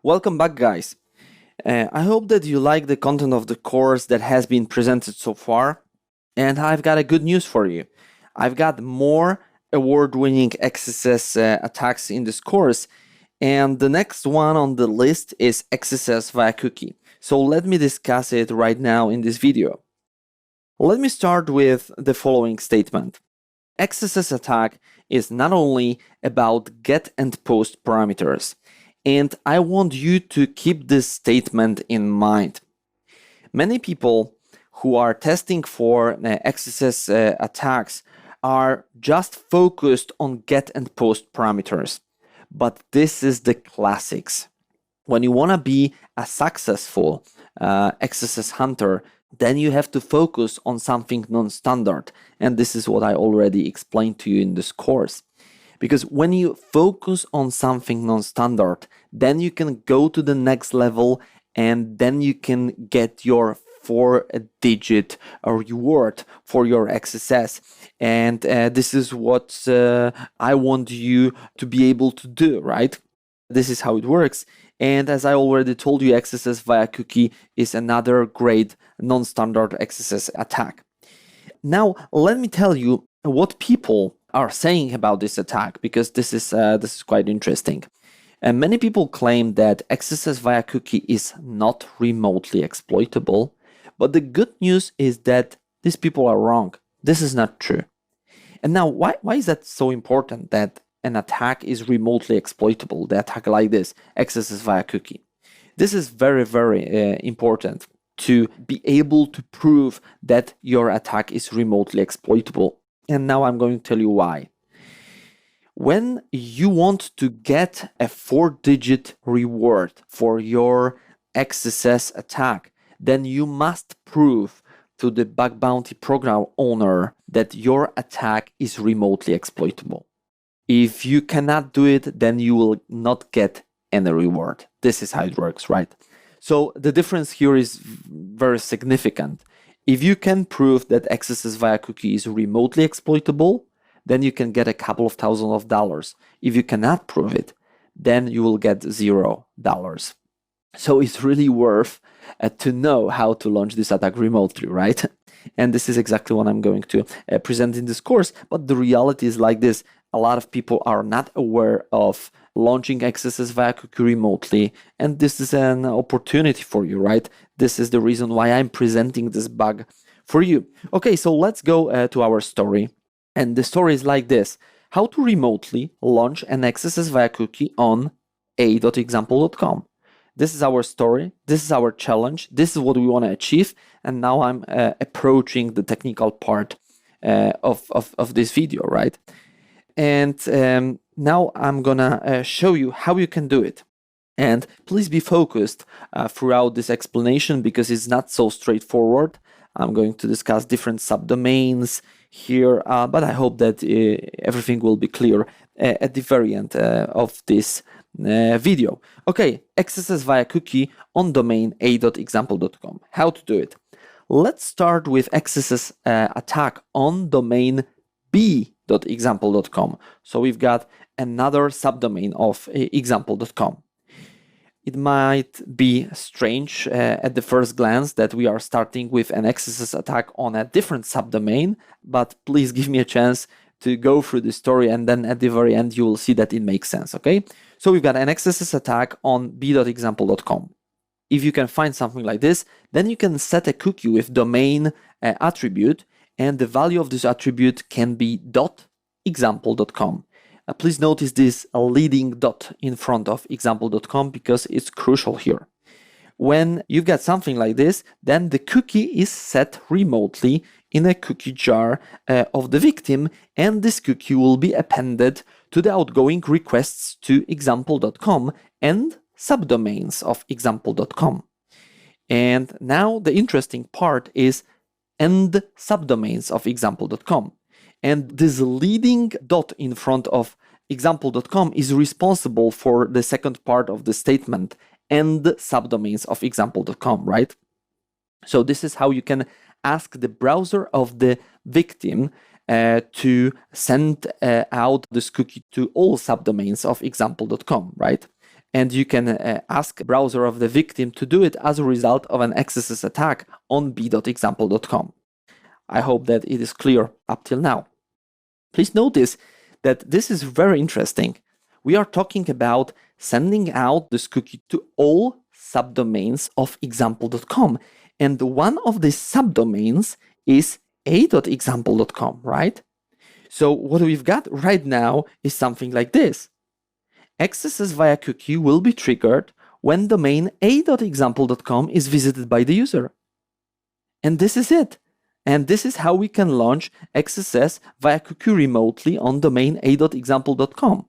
Welcome back, guys. I hope that you like the content of the course that has been presented so far, and I've got a good news for you. I've got more award-winning XSS attacks in this course, and the next one on the list is XSS via cookie. So let me discuss it right now in this video. Let me start with the following statement. XSS attack is not only about get and post parameters, and I want you to keep this statement in mind. Many people who are testing for XSS attacks are just focused on get and post parameters. But this is the classics. When you want to be a successful XSS hunter, then you have to focus on something non-standard. And this is what I already explained to you in this course. Because when you focus on something non-standard, then you can go to the next level and then you can get your 4-digit reward for your XSS. And this is what I want you to be able to do, right? This is how it works. And as I already told you, XSS via cookie is another great non-standard XSS attack. Now, let me tell you what people are saying about this attack, because this is quite interesting. And many people claim that XSS via cookie is not remotely exploitable, but the good news is that these people are wrong. This is not true. And now, why is that so important that an attack is remotely exploitable? The attack like this, XSS via cookie. This is very, very important to be able to prove that your attack is remotely exploitable. And now I'm going to tell you why. When you want to get a 4-digit reward for your XSS attack, then you must prove to the bug bounty program owner that your attack is remotely exploitable. If you cannot do it, then you will not get any reward. This is how it works, right? So the difference here is very significant. If you can prove that XSS via cookie is remotely exploitable, then you can get a couple of $1,000s. If you cannot prove it, then you will get $0. So it's really worth to know how to launch this attack remotely, right? And this is exactly what I'm going to present in this course. But the reality is like this. A lot of people are not aware of launching XSS via cookie remotely, and this is an opportunity for you, right? This is the reason why I'm presenting this bug for you. Okay, so let's go to our story. And the story is like this: how to remotely launch an XSS via cookie on a.example.com. This is our story. This is our challenge. This is what we want to achieve. And now I'm approaching the technical part of this video, right? And now I'm gonna show you how you can do it. And please be focused throughout this explanation, because it's not so straightforward. I'm going to discuss different subdomains here, but I hope that everything will be clear at the very end of this video. Okay, XSS via cookie on domain a.example.com. How to do it? Let's start with XSS attack on domain b.example.com. So we've got another subdomain of example.com. It might be strange at the first glance that we are starting with an XSS attack on a different subdomain, but please give me a chance to go through the story, and then at the very end you will see that it makes sense, okay? So we've got an XSS attack on b.example.com. If you can find something like this, then you can set a cookie with domain attribute, and the value of this attribute can be .example.com. Please notice this leading dot in front of example.com, because it's crucial here. When you've got something like this, then the cookie is set remotely in a cookie jar of the victim, and this cookie will be appended to the outgoing requests to example.com and subdomains of example.com. And now the interesting part is and subdomains of example.com. And this leading dot in front of example.com is responsible for the second part of the statement, and subdomains of example.com, right? So this is how you can ask the browser of the victim to send out this cookie to all subdomains of example.com, right? and you can ask the browser of the victim to do it as a result of an XSS attack on b.example.com. I hope that it is clear up till now. Please notice that this is very interesting. We are talking about sending out this cookie to all subdomains of example.com. And one of these subdomains is a.example.com, right? So what we've got right now is something like this. XSS via cookie will be triggered when domain a.example.com is visited by the user. And this is it. And this is how we can launch XSS via cookie remotely on domain a.example.com.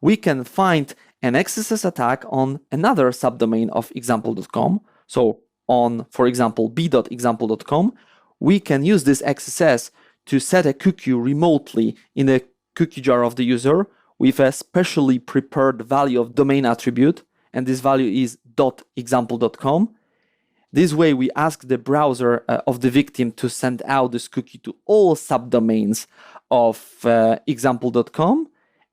We can find an XSS attack on another subdomain of example.com. So on, for example, b.example.com, we can use this XSS to set a cookie remotely in a cookie jar of the user with a specially prepared value of domain attribute, and this value is .example.com. This way, we ask the browser of the victim to send out this cookie to all subdomains of example.com.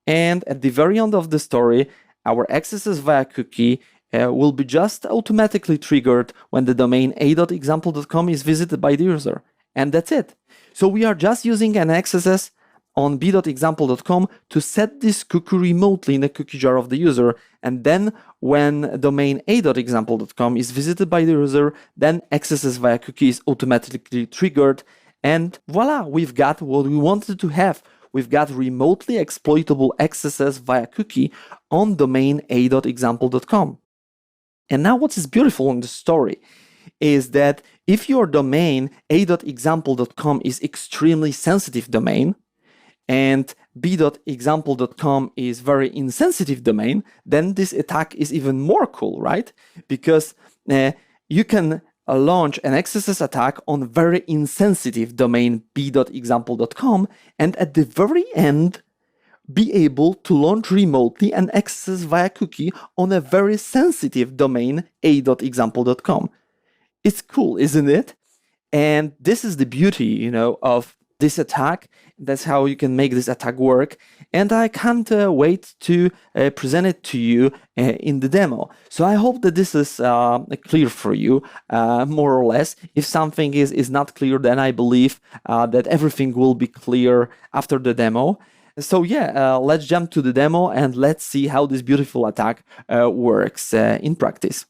And at the very end of the story, our XSS via cookie will be just automatically triggered when the domain a.example.com is visited by the user. And that's it. So we are just using an XSS on b.example.com to set this cookie remotely in the cookie jar of the user. And then when domain a.example.com is visited by the user, then XSS via cookie is automatically triggered. And voila, we've got what we wanted to have. We've got remotely exploitable XSS via cookie on domain a.example.com. And now what is beautiful in the story is that if your domain a.example.com is extremely sensitive domain, and b.example.com is very insensitive domain, then this attack is even more cool, right? Because you can launch an XSS attack on very insensitive domain b.example.com, and at the very end, be able to launch remotely an XSS via cookie on a very sensitive domain a.example.com. It's cool, isn't it? And this is the beauty, of this attack. That's how you can make this attack work. And I can't wait to present it to you in the demo. So I hope that this is clear for you, more or less. If something is not clear, then I believe that everything will be clear after the demo. So yeah, let's jump to the demo and let's see how this beautiful attack works in practice.